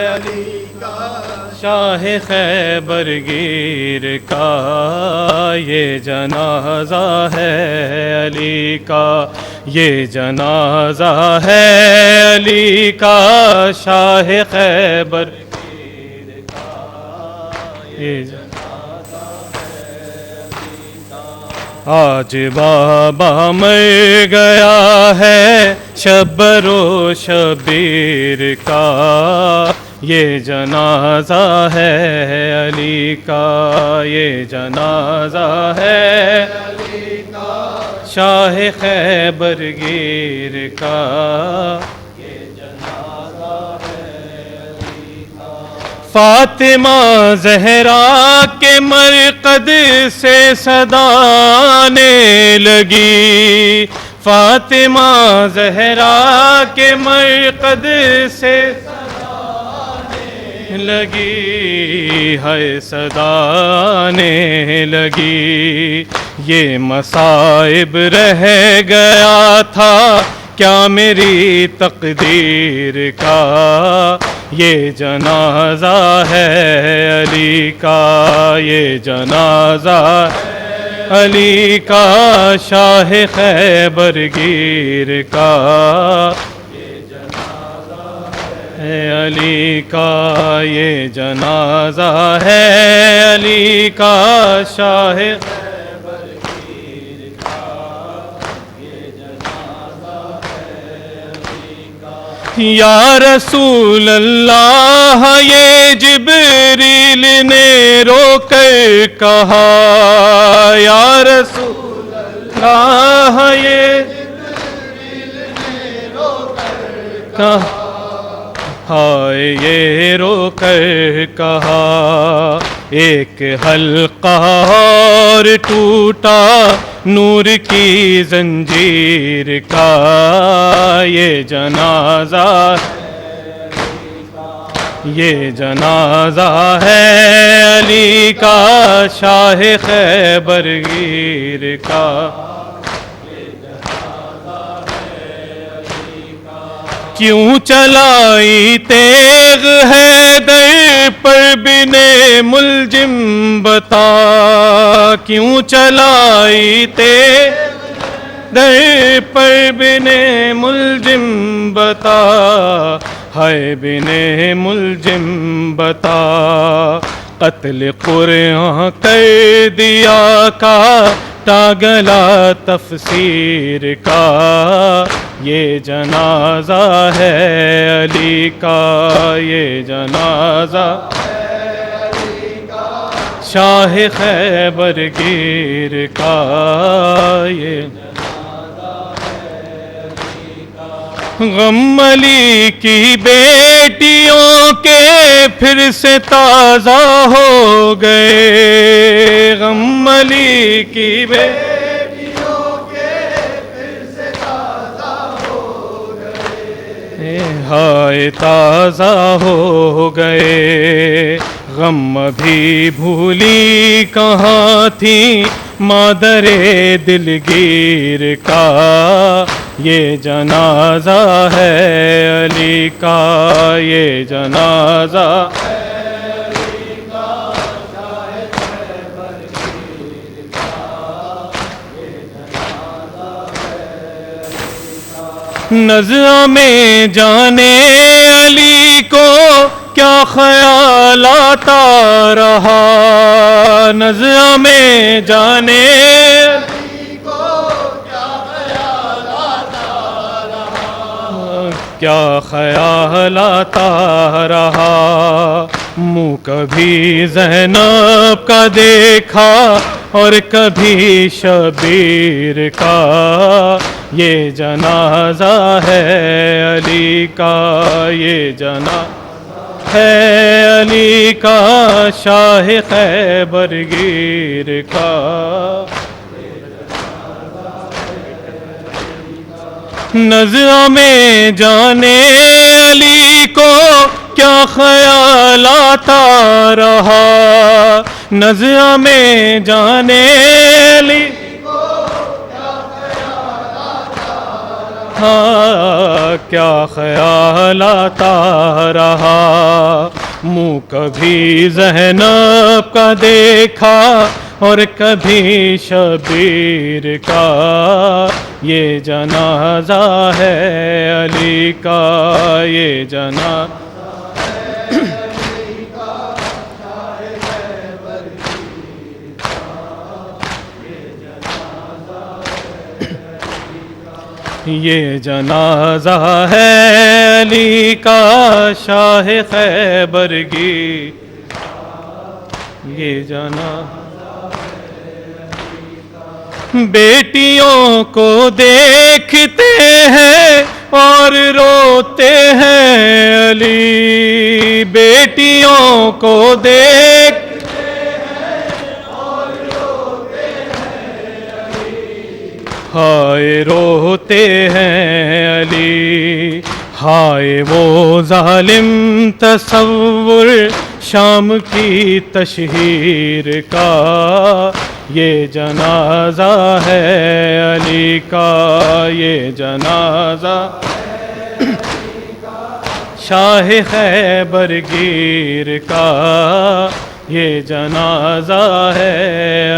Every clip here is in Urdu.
علی کا شاہ خیبر گیر کا یہ جنازہ ہے علی کا، یہ جنازہ ہے علی کا شاہ خیبر گیر کا، یہ جنازہ ہے علی کا۔ آج بابا مر گیا ہے شبر و شبیر کا، یہ جنازہ ہے علی کا، یہ جنازہ ہے علی کا شاہ خیبر گیر کا، یہ جنازہ ہے علی کا۔ فاطمہ زہرا کے مرقد سے صدا آنے لگی، فاطمہ زہرا کے مرقد سے لگی ہے صدا آنے لگی، یہ مصائب رہ گیا تھا کیا میری تقدیر کا، یہ جنازہ ہے علی کا، یہ جنازہ ہے علی کا شاہ خیبر گیر کا، علی کا یہ جنازہ ہے علی کا شاہ خیبر گیر کا، یہ جنازہ ہے علی کا۔ یا رسول اللہ یہ جبریل نے رو کر کہا، یا رسول اللہ یہ جبریل نے رو کر کہا، ہائے یہ رو کر کہا، ایک حلقہ اور ٹوٹا نور کی زنجیر کا، یہ جنازہ ہے علی کا، یہ جنازہ ہے علی کا شاہ خیبر گیر کا۔ کیوں چلائی تیغ حیدر پر بن ملجم بتا، کیوں چلائی تیغ حیدر پر بن ملجم بتا، ہے بن ملجم بتا، قتل قرآن کر دیا کاٹا گلا تفسیر کا، یہ جنازہ ہے علی کا، یہ جنازہ ہے علی کا شاہ خیبر گیر کا، یہ جنازہ ہے علی کا۔ غم علی کی بیٹیوں کے پھر سے تازہ ہو گئے، غم علی کی ہائے تازہ ہو گئے، غم بھی بھولی کہاں تھی مادر دلگیر کا، یہ جنازہ ہے علی کا، یہ جنازہ ہے علی کا شاہ خیبر گیر کا، یہ جنازہ ہے علی کا۔ نظر میں جانے علی کو کیا خیال آتا رہا، نظر میں جانے علی کو کیا خیال آتا رہا، کیا خیال آتا رہا، منہ کبھی زینب کا دیکھا اور کبھی شبیر کا، یہ جنازہ ہے علی کا، یہ جنازہ ہے علی کا شاہ خیبر گیر کا، نظر میں جانے علی کو کیا خیال آتا رہا، نظر میں جانے علی ہاں کیا خیال آتا رہا، منہ کبھی زینب کا دیکھا اور کبھی شبیر کا، یہ جنازہ ہے علی کا، یہ جنازہ یہ جنازہ ہے علی کا شاہ خیبر کی، یہ جنازہ بیٹیوں کو دیکھتے ہیں اور روتے ہیں علی، بیٹیوں کو دیکھ ہائے روتے ہیں علی، ہائے وہ ظالم تصور شام کی تشہیر کا، یہ جنازہ ہے علی کا، یہ جنازہ شاہ خیبر گیر کا، یہ جنازہ ہے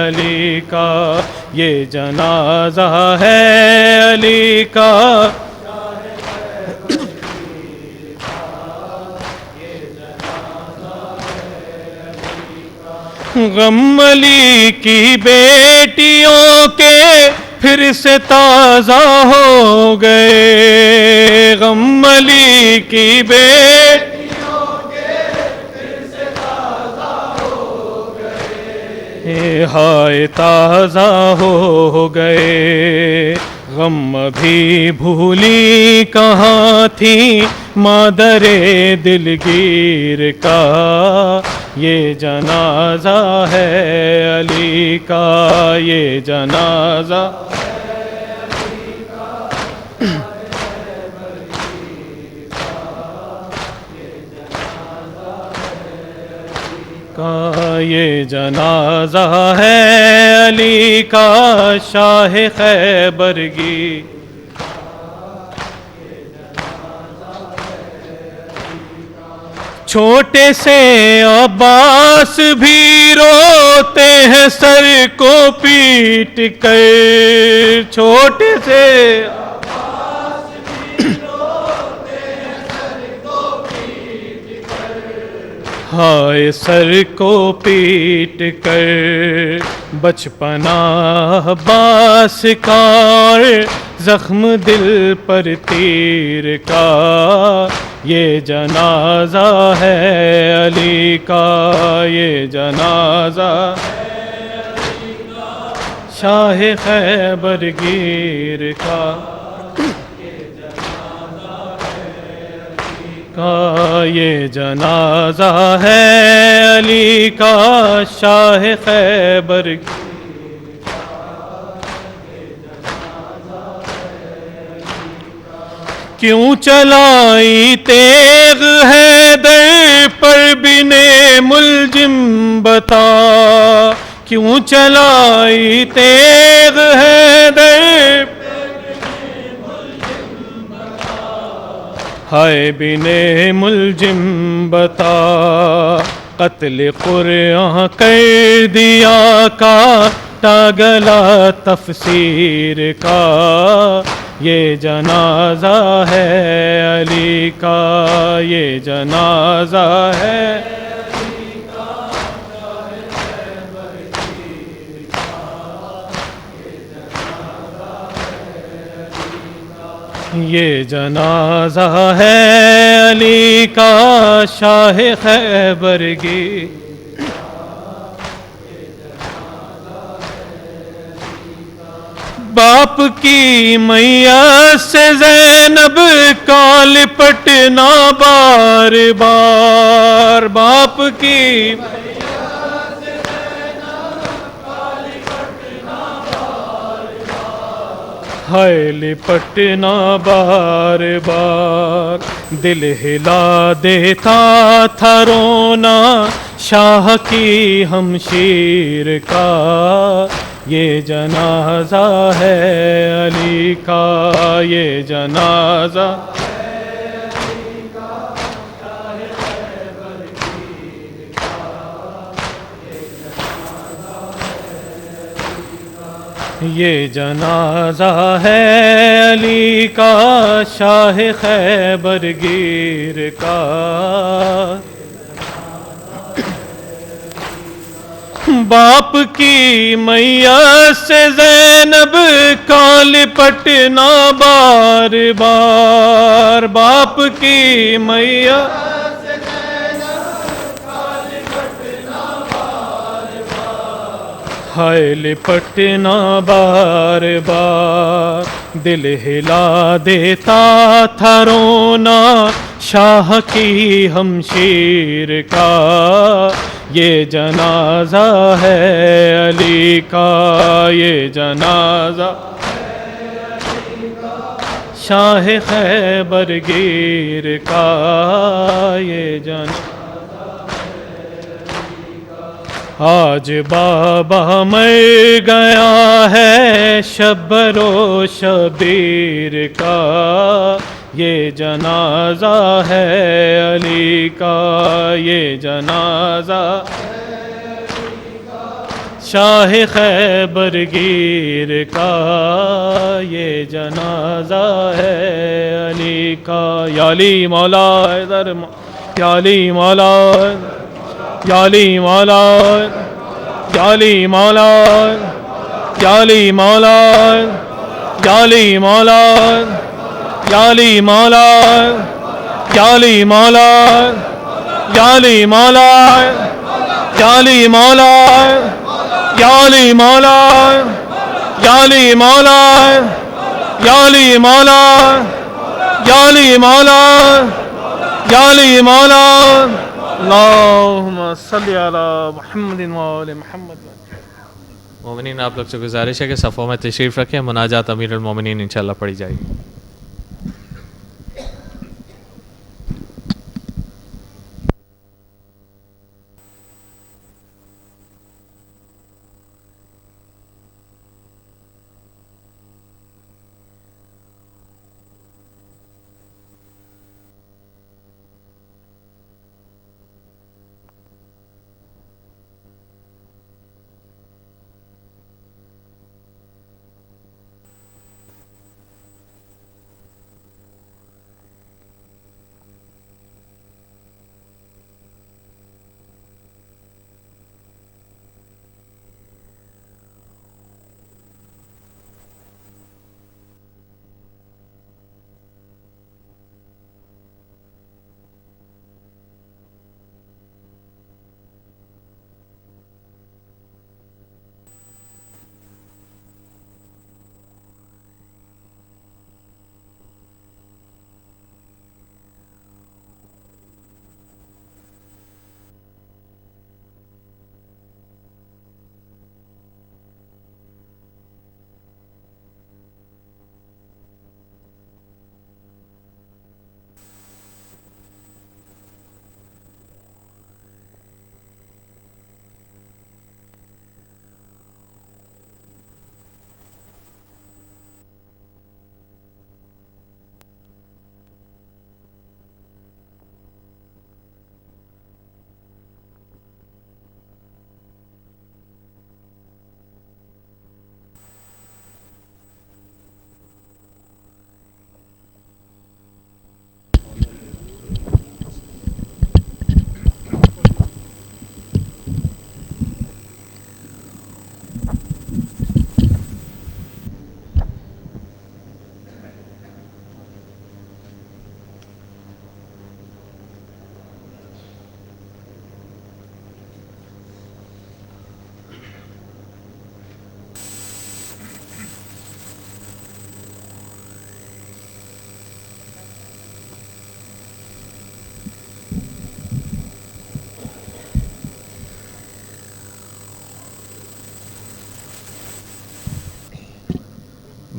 علی کا، یہ جنازہ ہے علی کا، غم علی کی بیٹیوں کے پھر سے تازہ ہو گئے، غم علی کی بیٹیوں کے پھر سے تازہ ہو گئے، ہائے تازہ ہو گئے، غم بھی بھولی کہاں تھی مادر دلگیر کا، یہ جنازہ ہے علی کا، یہ جنازہ کا، یہ جنازہ ہے علی کا شاہ خیبر کی، چھوٹے سے عباس بھی روتے ہیں سر کو پیٹ کر، چھوٹے سے عباس بھی روتے ہیں سر کو پیٹ کر، ہائے سر کو پیٹ کر، بچپنا عباس کا اور زخم دل پر تیر کا، یہ جنازہ ہے علی کا، یہ جنازہ ہے علی کا شاہ خیبر گیر کا، یہ جنازہ ہے علی کا شاہ خیبر کی، کیوں چلائی تیغ حیدر پر بن ملجم بتا، کیوں چلائی تیغ حیدر ہائے بن ملجم بتا، قتل قرآن کر دیا کاٹا گلا تفسیر کا، یہ جنازہ ہے علی کا، یہ جنازہ ہے علی کا، یہ جنازہ ہے علی کا شاہ خیبر کی، باپ کی میت سے زینب کا لپٹنا بار بار، باپ کی میت سے زینب کا لپٹنا بار بار، ہائے لپٹنا بار بار، دل ہلا دیتا تھا رونا شاہ کی ہمشیر کا، یہ جنازہ ہے علی کا، یہ جنازہ یہ جنازہ ہے علی کا شاہ خیبر گیر کا، باپ کی میت سے زینب کا لپٹنا بار بار، باپ کی میت ہائے لپٹنا بار بار، دل ہلا دیتا تھا رونا شاہ کی ہمشیر کا، یہ جنازہ ہے علی کا، یہ جنازہ شاہ خیبر گیر کا، یہ جنازہ آج بابا مر گیا ہے شبر و شبیر کا، یہ جنازہ ہے علی کا، یہ جنازہ شاہ خیبر گیر کا، یہ جنازہ ہے علی کا، یا علی مولا ادھر، یا علی مولا، یا علی مولا، یا علی مولا، یا علی مولا، یا علی مولا، یا علی مولا، یا علی مولا، یا علی مولا، یا علی مولا، یا علی مولا، یا علی مولا، یا علی مولا، یا علی مولا، یا علی مولا، اللہم صلی علی محمد وآل محمد۔ مومنین آپ لوگ سے گزارش ہے کہ صفوں میں تشریف رکھیں، مناجات امیر المومنین انشاءاللہ پڑھی جائے گی۔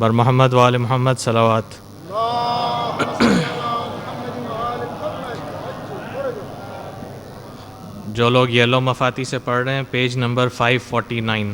بر محمد وآل محمد صلوات۔ جو لوگ یلو مفاتی سے پڑھ رہے ہیں پیج نمبر 549۔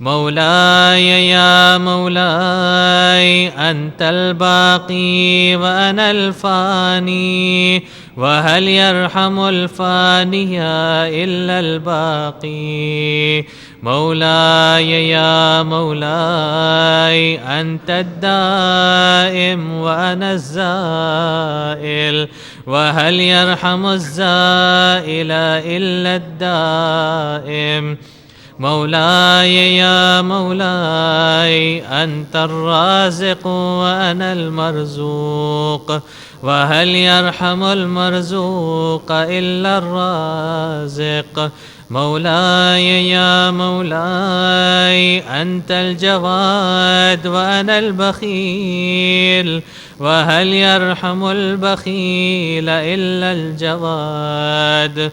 مولاي يا مولاي أنت الباقي وأنا الفاني، وهل يرحم الفاني إلا الباقي. مولاي يا مولاي أنت الدائم وأنا الزائل، وهل يرحم الزائل إلا الدائم. مولاي يا مولاي أنت الرازق وأنا المرزوق، وهل يرحم المرزوق إلا الرازق. مولاي يا مولاي أنت الجواد وأنا البخيل، وهل يرحم البخيل إلا الجواد.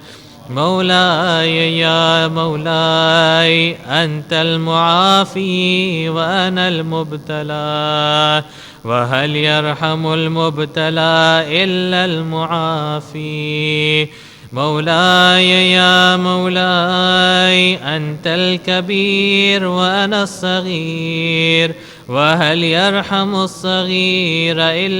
مولاي يا مولاي أنت المعافي وأنا المبتلى، وهل يرحم المبتلى إلا المعافي. مولاي يا مولاي أنت الكبير وأنا الصغير، وهل يرحم الصغير إلا